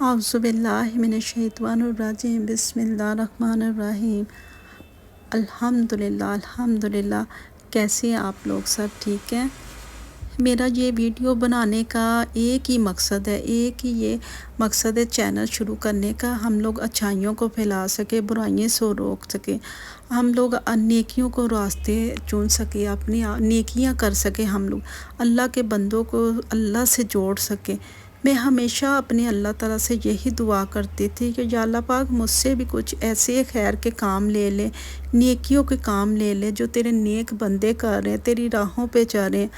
औज़ुबिल्लाहिमिनश्शैतानिर्रजीम बिस्मिल्लाहिर्रहमानिर्रहीम। अल्हम्दुलिल्लाह। कैसे हैं आप लोग? सब ठीक हैं? मेरा ये वीडियो बनाने का एक ही मकसद है, एक ही ये मकसद है चैनल शुरू करने का। हम लोग अच्छाइयों को फैला सके, बुराइयों से रोक सके, हम लोग नेकियों को रास्ते चुन सके, अपनी नेकियां कर सके, हम लोग अल्लाह के बंदों को अल्लाह से जोड़ सके। मैं हमेशा अपने अल्लाह ताला से यही दुआ करती थी कि या अल्लाह पाक मुझसे भी कुछ ऐसे खैर के काम ले ले, नेकियों के काम ले ले जो तेरे नेक बंदे कर रहे हैं, तेरी राहों पे चल रहे हैं।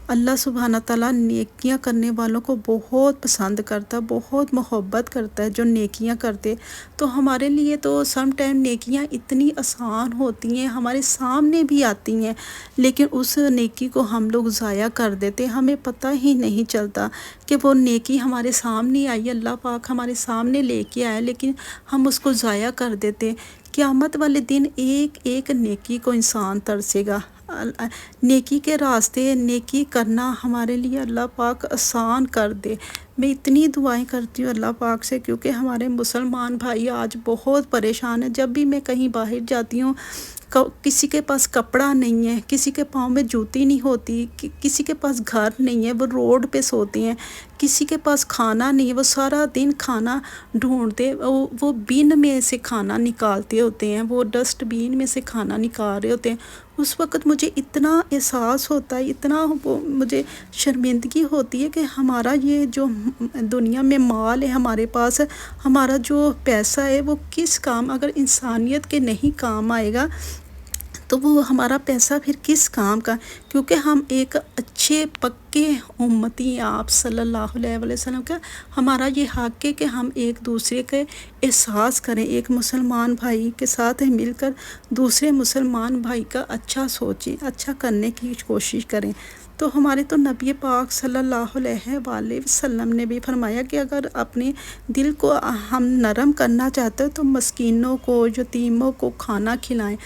अल्लाह सुब्हाना ताला नेकियां करने वालों को बहुत पसंद करता, बहुत मोहब्बत करता है जो नेकियां करते। तो हमारे लिए तो सम टाइम नेकियां इतनी आसान होती हैं, हमारे सामने भी आती हैं, लेकिन उस नेकी को हम लोग ज़ाया कर देते, हमें पता ही नहीं चलता कि वो नेकी हमारे सामने आई, अल्लाह पाक हमारे सामने लेके आया, लेकिन हम उसको ज़ाया कर देते। क़यामत वाले दिन एक एक नेकी को इंसान तरसेगा। नेकी के रास्ते नेकी करना हमारे लिए अल्लाह पाक आसान कर दे। मैं इतनी दुआएं करती हूँ अल्लाह पाक से, क्योंकि हमारे मुसलमान भाई आज बहुत परेशान हैं। जब भी मैं कहीं बाहर जाती हूँ, किसी के पास कपड़ा नहीं है, किसी के पाँव में जूती नहीं होती, किसी के पास घर नहीं है, वो रोड पे सोते हैं। किसी के पास खाना नहीं है, वो सारा दिन खाना ढूंढते, वो बिन में से खाना निकालते होते हैं, वो डस्टबिन में से खाना निकाल रहे होते हैं। उस वक़्त मुझे इतना एहसास होता है, इतना वो मुझे शर्मिंदगी होती है कि हमारा ये जो दुनिया में माल है हमारे पास, हमारा जो पैसा है वो किस काम, अगर इंसानियत के नहीं काम आएगा तो वो हमारा पैसा फिर किस काम का। क्योंकि हम एक अच्छे पक्के उम्मती आप सल्लल्लाहु अलैहि वसल्लम का हमारा ये हक़ है कि हम एक दूसरे के एहसास करें, एक मुसलमान भाई के साथ मिलकर दूसरे मुसलमान भाई का अच्छा सोचें, अच्छा करने की कोशिश करें। तो हमारे तो नबी पाक सल्लल्लाहु अलैहि वसल्लम ने भी फरमाया कि अगर अपने दिल को हम नरम करना चाहते हो तो मस्कीनों को, यतीमों को खाना खिलाएं।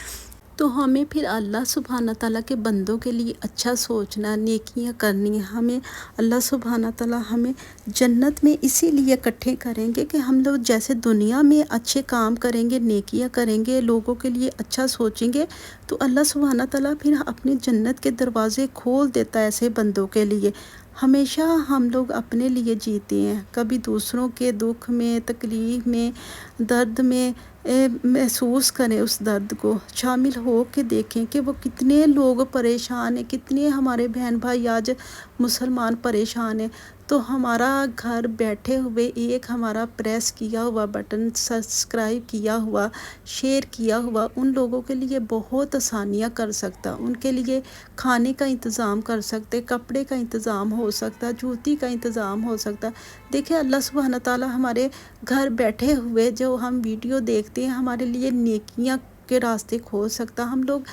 तो हमें फिर अल्लाह सुब्हाना ताला के बंदों के लिए अच्छा सोचना, नेकियां करनी है। हमें अल्लाह सुब्हाना ताला हमें जन्नत में इसीलिए इकट्ठे करेंगे कि हम लोग जैसे दुनिया में अच्छे काम करेंगे, नेकियां करेंगे, लोगों के लिए अच्छा सोचेंगे, तो अल्लाह सुब्हाना ताला फिर अपने जन्नत के दरवाज़े खोल देता है ऐसे बंदों के लिए। हमेशा हम लोग अपने लिए जीते हैं, कभी दूसरों के दुख में, तकलीफ़ में, दर्द में महसूस करें, उस दर्द को शामिल हो के देखें कि वो कितने लोग परेशान हैं, कितने हमारे बहन भाई आज मुसलमान परेशान हैं। तो हमारा घर बैठे हुए एक हमारा प्रेस किया हुआ बटन, सब्सक्राइब किया हुआ, शेयर किया हुआ उन लोगों के लिए बहुत आसानियाँ कर सकता, उनके लिए खाने का इंतज़ाम कर सकते, कपड़े का इंतज़ाम हो सकता, जूती का इंतज़ाम हो सकता। देखिए अल्लाह सुब्हाना ताला हमारे घर बैठे हुए जो हम वीडियो देखते हैं हमारे लिए नेकियां के रास्ते खोल सकता। हम लोग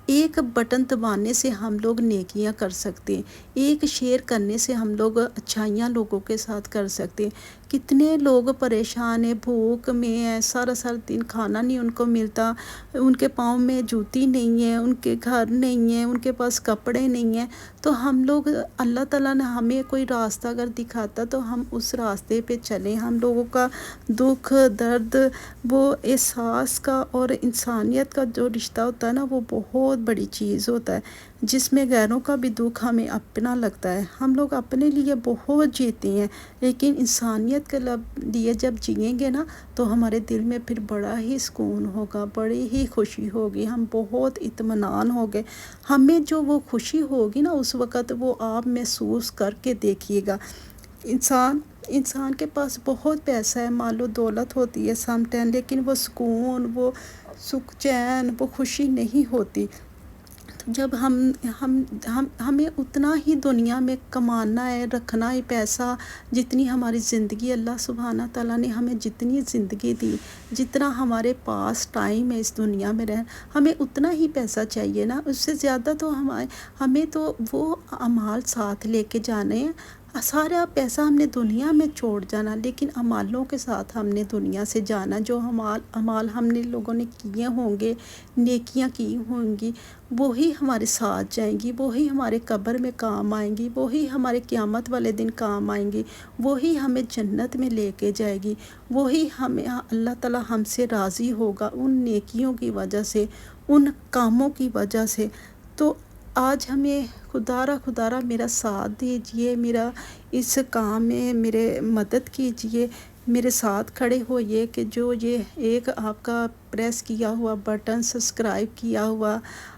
एक बटन दबाने से हम लोग नेकियां कर सकते हैं, एक शेयर करने से हम लोग अच्छाइयाँ लोगों के साथ कर सकते हैं। कितने लोग परेशान हैं, भूख में है, सारा सारा दिन खाना नहीं उनको मिलता, उनके पाँव में जूती नहीं है, उनके घर नहीं है, उनके पास कपड़े नहीं हैं। तो हम लोग अल्लाह ताला ने हमें कोई रास्ता अगर दिखाता तो हम उस रास्ते पे चलें। हम लोगों का दुख दर्द, वो एहसास का और इंसानियत का जो रिश्ता होता है ना, वो बहुत बड़ी चीज़ होता है, जिसमें गैरों का भी दुख हमें अपना लगता है। हम लोग अपने लिए बहुत जीते हैं, लेकिन इंसानियत के लिए जब जिएंगे ना तो हमारे दिल में फिर बड़ा ही सुकून होगा, बड़ी ही खुशी होगी, हम बहुत इत्मीनान हो गए। हमें जो वो खुशी होगी ना उस वक़्त वो आप महसूस करके देखिएगा। इंसान के पास बहुत पैसा है, मालो दौलत होती है सम टाइम, लेकिन वो सुकून, वो सुख चैन, वो खुशी नहीं होती। तो जब हमें उतना ही दुनिया में कमाना है, रखना है पैसा, जितनी हमारी ज़िंदगी अल्लाह सुब्हाना ताला ने हमें जितनी ज़िंदगी दी, जितना हमारे पास टाइम है इस दुनिया में रह, हमें उतना ही पैसा चाहिए ना, उससे ज़्यादा तो हमें तो वो अमाल साथ लेके जाने हैं। سارا پیسہ ہم نے دنیا میں چھوڑ جانا، لیکن اعمالوں کے ساتھ ہم نے دنیا سے جانا۔ جو اعمال ہم نے لوگوں نے کیے ہوں گے، نیکیاں کی ہوں گی، وہی ہمارے ساتھ جائیں گی، وہی ہمارے قبر میں کام آئیں گی، وہی ہمارے قیامت والے دن کام آئیں گی، وہی ہمیں جنت میں لے کے جائے گی، وہی ہمیں اللہ تعالیٰ ہم سے راضی ہوگا ان نیکیوں کی وجہ سے، ان کاموں کی وجہ سے۔ تو آج ہمیں خدا را میرا ساتھ دیجئے، میرا اس کام میں میرے مدد کیجئے، میرے ساتھ کھڑے ہوئیے کہ جو یہ ایک آپ کا پریس کیا ہوا بٹن، سبسکرائب کیا ہوا،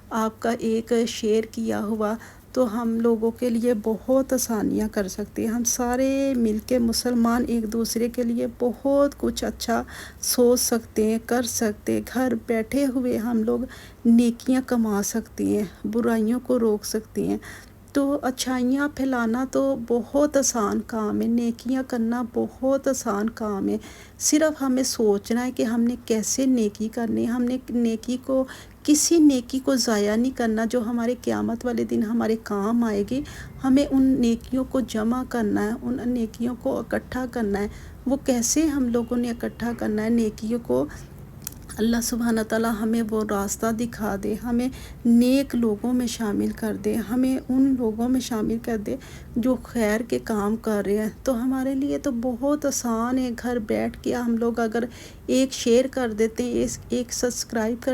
آپ کا ایک شیئر کیا ہوا، تو ہم لوگوں کے لیے بہت آسانیاں کر سکتے ہیں۔ ہم سارے مل کے مسلمان ایک دوسرے کے لیے بہت کچھ اچھا سوچ سکتے ہیں، کر سکتے ہیں۔ گھر بیٹھے ہوئے ہم لوگ نیکیاں کما سکتے ہیں، برائیوں کو روک سکتے ہیں۔ تو اچھائیاں پھیلانا تو بہت آسان کام ہے، نیکیاں کرنا بہت آسان کام ہے۔ صرف ہمیں سوچنا ہے کہ ہم نے کیسے نیکی کرنی ہے، ہم نے کسی نیکی کو ضائع نہیں کرنا جو ہمارے قیامت والے دن ہمارے کام آئے گی۔ ہمیں ان نیکیوں کو جمع کرنا ہے، ان نیکیوں کو اکٹھا کرنا ہے۔ وہ کیسے ہم لوگوں نے اکٹھا کرنا ہے نیکیوں کو؟ اللہ سبحانہ تعالیٰ ہمیں وہ راستہ دکھا دے، ہمیں نیک لوگوں میں شامل کر دے، ہمیں ان لوگوں میں شامل کر دے جو خیر کے کام کر رہے ہیں۔ تو ہمارے لیے تو بہت آسان ہے، گھر بیٹھ کے ہم لوگ اگر ایک شیئر کر دیتے ہیں، ایک سبسکرائب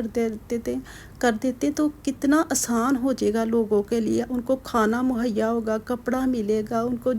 کر دیتے تو کتنا آسان ہو جائے گا لوگوں کے لیے۔ ان کو کھانا مہیا ہوگا، کپڑا ملے گا، ان کو